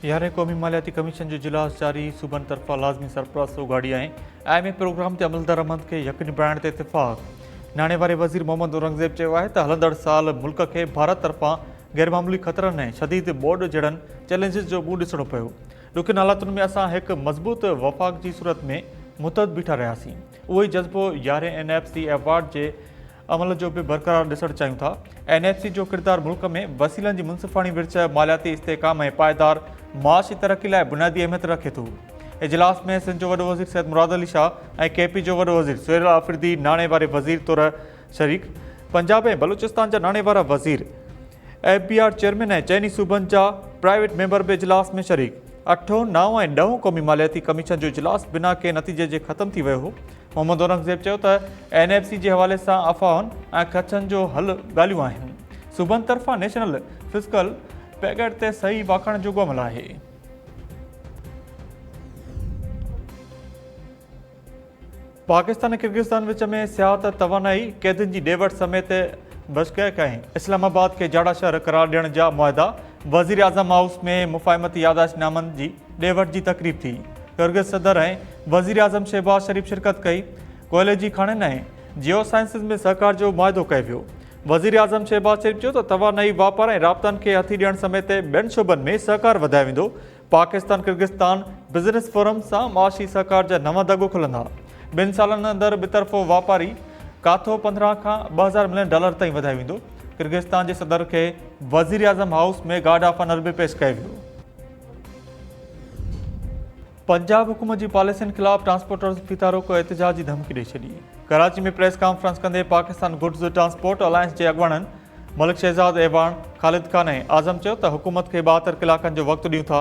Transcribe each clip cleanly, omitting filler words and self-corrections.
यारहें क़ौमी मालियाती कमीशन जो इजलास जारी सूबनि तरफ़ां लाज़मी सरपरस्त उगाड़ी IMF प्रोग्राम ते अमल दरआमद खे यकीनी बणाइण ते इत्तेफ़ाक़। नाणे वारे वज़ीर मोहम्मद औरंगज़ेब चयो आहे त हलंदड़ साल मुल्क खे भारत तरफ़ां गैरमामूली ख़तरनि ऐं शदीद बोर्ड जहिड़नि चैलेंजिस जो मुंहुं ॾिसणो पियो। ॾुखियनि हालातुनि में असां हिकु मज़बूत वफ़ाक़ जी सूरत में मुतहद बीठा रहियासीं। उहो ई जज़्बो 11 NFC अवार्ड जे अमल जो भी बरक़रार ॾिसणु चाहियूं था। NFC जो किरदारु मुल्क में वसीलनि जी मुनसिफ़ाणी विर्छ मालियाती इस्तेहकाम ऐं पायदार माशी तरक़ी लाइ बुनियादी अहमियत रखे थो। इजलास में सिंध जो वॾो वज़ीर सैयद मुराद अली शाह ऐं KP जो वॾो वज़ीर सुहेल आफरीदी नाणे वारे वज़ीर तौर शरीक, पंजाब ऐं बलूचिस्तान जा नाणे वारा वज़ीर, FBR चेयरमैन ऐं चइनी सूबनि जा प्राइवेट मेंबर बि इजलास में शरीक। 8, 9 ऐं 10 क़ौमी मालियाती कमीशन जो इजलास बिना के नतीजे जे ख़तमु थी वियो हो। मोहम्मद औरंगज़ेब चयो त NFC जे हवाले सां अफ़वाहुनि ऐं ख़दशनि जो हल ॻाल्हियूं आहिनि। सूबनि तरफ़ां नेशनल फिस्कल पैकेट ते सही वाखण जो अमल आहे। पाकिस्तान ऐं किर्गिस्तान विच में सियाहत तवानाई क़ैदियुनि जी ॾे वठि समेत बशकैक ऐं इस्लामाबाद खे जाड़ा शहर करार ॾियण जा मुआहिदा। वज़ीर आज़म हाउस में मुफ़ाहिमती याददाश्तनामनि जी ॾे वठि जी तक़रीब थी। किर्गिज़ सदर ऐं वज़ीर आज़म शहबाज शरीफ़ शिरकत कई। कोयले जी खाणनि ऐं जियो साइंसिस में सहकार जो मुआहिदो कयो वियो। वज़ीर आज़म शहबाज शरीफ़ चयो त तवानाई वापार ऐं राबतनि खे हथी ॾियण समेत ॿियनि शोबनि में सहकार वधायो वेंदो। पाकिस्तान किर्गिस्तान बिज़नेस फोरम सां माशी सहकार जा नवां दॻो खुलंदा। 2 सालनि अंदरि ॿितरफ़ो वापारी काथो 15 खां $2000 मिलियन ताईं वधायो वेंदो। किर्गिस्तान जे सदर खे वज़ीर आज़म हाउस में गार्ड ऑफ ऑनर बि पेश कयो वियो। पंजाब हुकूमत जी पॉलिसियुनि ख़िलाफ़ ट्रांसपोर्टर्स फ़ीतारोक एहतजाज जी धमकी ॾेई छॾी। कराची में प्रेस कॉन्फ्रेंस कंदे पाकिस्तान गुड्स ट्रांसपोर्ट अलायंस जे अॻुवाणनि मलिक शहज़ाद ऐवान, ख़ालिद ख़ान ऐं आज़म चयो त हुकूमत खे 72 कलाकनि जो वक़्तु ॾियूं था।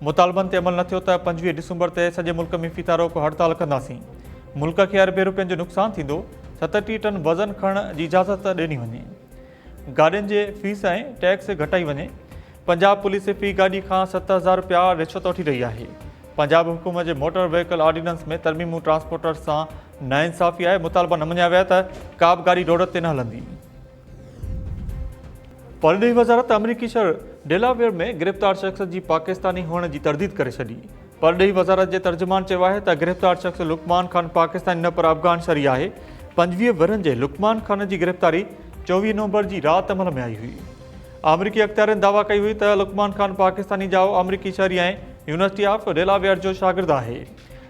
मुतालबनि ते अमल न थियो त 25 डिसंबर ते सॼे मुल्क में फ़ीतारोक हड़ताल कंदासीं। मुल्क खे अरबें रुपयनि जो नुक़सानु थींदो। 37 टन वज़न खणण जी इजाज़त ॾिनी वञे। गाॾियुनि जे फीस ऐं टैक्स घटाई वञे। पंजाब पुलिस फ़ी गाॾी खां 7000 रुपया रिश्वत वठी रही आहे। पंजाब हुकूमत जे मोटर व्हीकल ऑर्डिनेंस में तरमीमूं ट्रांसपोर्टर सां नाइंसाफ़ी आहे। मुतालबा न मञिया विया त का बि गाॾी रोड ते न हलंदी। परॾेही वज़ारत अमरीकी शहर डेलावेयर में गिरफ़्तार शख़्स जी पाकिस्तानी हुअण जी तरदीद करे छॾी। परॾेही वज़ारत जे तर्जुमान चयो आहे त गिरफ़्तार शख़्स लुकमान ख़ान पाकिस्तानी न पर अफ़गान शहरी आहे। 25 वरनि जे लुकमान ख़ान जी गिरफ़्तारी 24 नवंबर जी राति अमल में आई हुई। अमरीकी अख़्तियारनि दावा कई हुई त लुकमान ख़ान पाकिस्तानी जाओ अमरीकी शहरी ऐं यूनिवर्सिटी ऑफ डेलावेयर जो शागिर्दु आहे।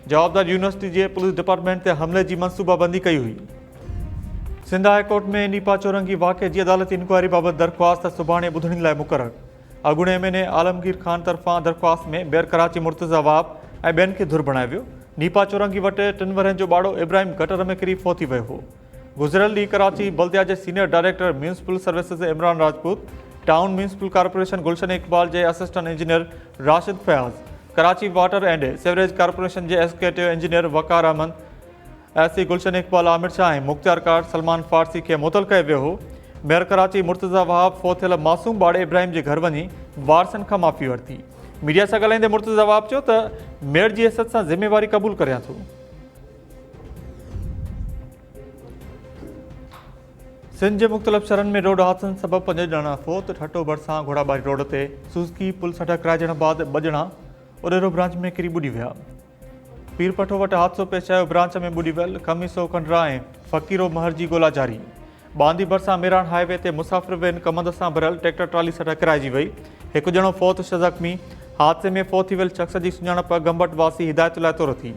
जवाबदार यूनिवर्सिटी जे पुलिस डिपार्टमेंट ते हमले जी मनसूबाबंदी कई हुई। सिंध हाई कोर्ट में नीपा चौरंगी वाक़े जी अदालती इंक्वायरी बाबति दरख़्वास्त सुभाणे ॿुधणी लाइ मुक़ररु। अॻूणे MNA आलमगीर ख़ान तरफ़ां दरख़्वास्त में ॿेर कराची मुर्तज़ा वाब ऐं ॿियनि खे धुर बणायो वियो। नीपा चौरंगी वटि 3 वरहनि जो ॿाड़ो इब्राहिम गटर में किरी फ़ौत थी वियो हो। गुज़िरियल ॾींहुं कराची बल्दिया जे senior director municipal services Imran Rajput, town municipal corporation Gulshan Iqbal जे assistant engineer Rashid Fayaz, Karachi water and sewerage corporation जे executive engineer Waqar Ahmed, SC Gulshan Iqbal Aamir Shah ऐं मुख्तियार कार सलमान फारसी खे मुतल कयो वियो हो। मेयर कराची मुर्तज़ा वहाब फ़ौत थियल मासूम ॿाड़े इब्राहिम जे घर वञी वारसनि खां माफ़ी वरिती। मीडिया सां ॻाल्हाईंदे मुर्तज़ा वहाब चयो त मेयर जी हैसियत सां ज़िम्मेवारी क़बूल करियां थो। सिंध जे मुख़्तलिफ़ शहरनि में रोड हादसनि सबबि 5 ॼणा फ़ौत। ठटो भरिसां घोड़ाबारी रोड ते सुज़की पुल सां टकराइजण बैदि 2 ॼणा उॾेरो ब्रांच में किरी ॿुॾी विया। पीरपठो वटि हादसो पेश आयो। ब्रांच में ॿुॾी वियल खमीसो कंडरा ऐं फ़कीरो महर जी ॻोल्हा जारी। बांदी भरिसां मेरान हाईवे ते मुसाफ़िर वेन कमंद सां भरियल ट्रैक्टर ट्राली सां टकराइजी वई। 1 ॼणो फ़ौत, 6 ज़ख़्मी। हादसे में फ़ौत थी वियल शख़्स जी सुञाणप गंबट वासी हिदायतुल्लाह तौर थी।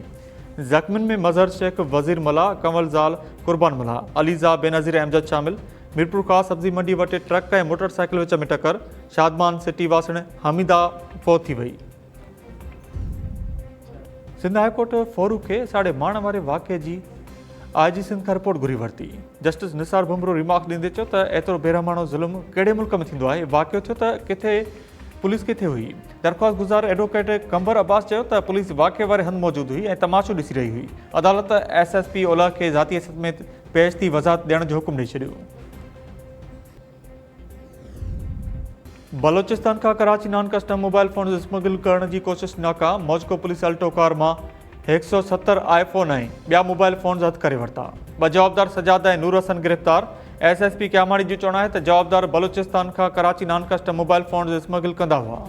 ज़ख़्मियुनि में मज़हर शेख, वज़ीर मला, कंवल ज़ाल, कुर्बान मला, अलीज़ा, बेनज़ीर अहमद शामिल। मीरपुर ख़ासि सब्ज़ी मंडी वटि ट्रक ऐं मोटरसाइकिल विच में टकर। शादमान सिटी वासण हमीदा फ़ौत थी वई। सिंध हाईकोर्ट फारूक खे साड़े माण वारे वाक़े जी IG सिंध खां रिपोर्ट घुरी वरिती। जस्टिस निसार बुमरो रिमार्क ॾींदे चयो त एतिरो बेरहमानो ज़ुल्म कहिड़े मुल्क में थींदो आहे। वाक़ियो थियो त किथे पुलिस किथे हुई। दरख़्वास्त गुज़ार एडवोकेट कंबर अब्बास चयो त पुलिस वाक़े वारे हंधि मौजूदु हुई ऐं तमाशो ॾिसी रही हुई। अदालत SSP ओलह खे ज़ाती हैसियत में पेश थी वज़ाहत ॾियण जो हुकुम ॾेई छॾियो। बलोचिस्तान खां Karachi non custom mobile phone smuggle करण जी कोशिश नाकाम। मौजको पुलिस अल्टो कार मां 170 iPhone ऐं ॿिया मोबाइल फ़ोन ज़ब्त करे वरिता। 2 जवाबदार सजाद ऐं नूर हसन गिरफ़्तार। SSP क्यामाड़ी जो चवणु आहे त जवाबदार बलोचिस्तान खां Karachi non custom mobile phone smuggle कंदा हुआ।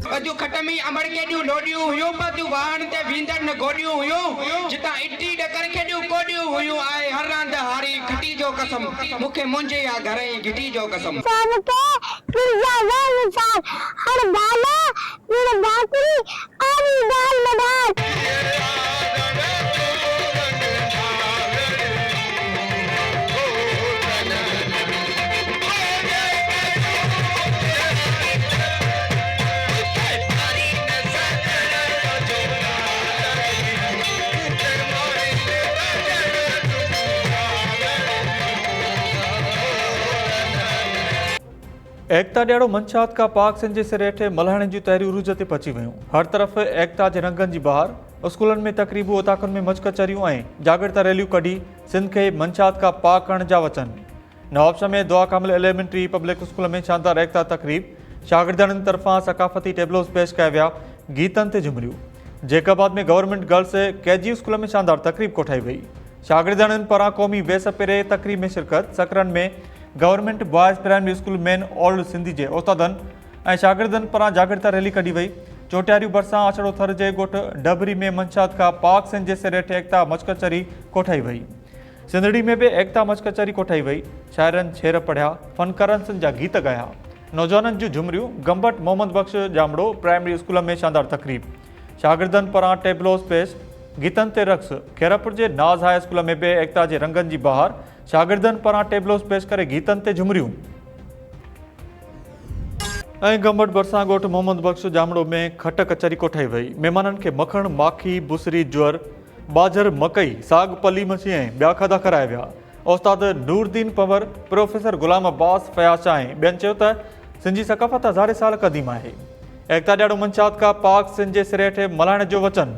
अजु खटमी अमर के ॾियूं लोडियूं हुयूं बदियूं वाहन ते वींदड़ न गोडियूं हुयूं जितां इटी डकर के ॾियूं कोडियूं हुयूं आए हर रांद हारी खटी जो कसम मूंखे मुंहिंजे या घर जी घिटी जो कसम सबके पिज्जा वे मिसाल हर बाला मेरे बाकरी आरी दाल मदार एकता ॾियारो मंशात का पाक सिंध जे सिर हेठि मल्हाइण जूं तयारियूं उरूज ते पहुची वियूं। हर तरफ़ एकता जे रंगनि जी बहार। स्कूलनि में तक़रीबूं ओताकुनि में मच कचहरियूं ऐं जागृता रैलियूं कढी सिंध खे मंशात खां पाक करण जा वचन। नवाबशाह में दुआ कामिल एलिमेंट्री पब्लिक स्कूल में शानदार एकता तक़रीब। शागिर्दनि तरफ़ां सक़ाफ़ती टेबलोस पेश कया विया, गीतनि ते झुमरियूं। जैकाबाद में गवर्नमेंट गर्ल्स केजी स्कूल में शानदार तक़रीब कोठाई वई। शागिर्दनि पारां क़ौमी वेस पेरे तक़रीब में शिरकत। सकरन में government boys primary school main old Sindhi जे उस्तादनि ऐं शागिर्दनि पारां जागृता रैली कढी वई। चोटियारियूं भरिसां अछड़ो थर जे ॻोठ डबरी में मंशात खां पाक सिंध जे सिर हेठि एकता मचकचहरी कोठाई वई। सिंधड़ी में भी एकता मचकचहरी कोठाई वई। शाइरनि शेर पढ़िया, फनकारनि सिंध जा गीत गाया, नौजवाननि जूं झुमरियूं। गंबट मोहम्मद बख्श जामड़ो प्राइमरी स्कूल में शानदार तक़रीब। शागिर्दनि पारां टेबलोस पेश, गीतनि ते रक़्स। खेरापुर जे नाज़ हाई स्कूल में भी एकता जे रंगनि जी बहार। शागिर्दनि पारां टेबलोस पेश करे गीतनि ते झुमरियूं। ऐं गंबट भरिसां ॻोठ मोहम्मद बख्श जामड़ो में खट कचहरी कोठाई वई। महिमाननि खे मखण, माखी, बुसरी, ज्वर, बाजर, मकई, साग, पली मछी ऐं ॿिया खाधा खाराया विया। उस्ताद नूरदीन पंवर, प्रोफेसर गुलाम अब्बास, फयाज़ शाह ऐं ॿियनि चयो त सिंधी सक़ाफ़त हज़ारे साल क़दीम आहे। एकता ॾियारो मंशात खां पाक सिंध जे सिर हेठि मल्हाइण जो वचन।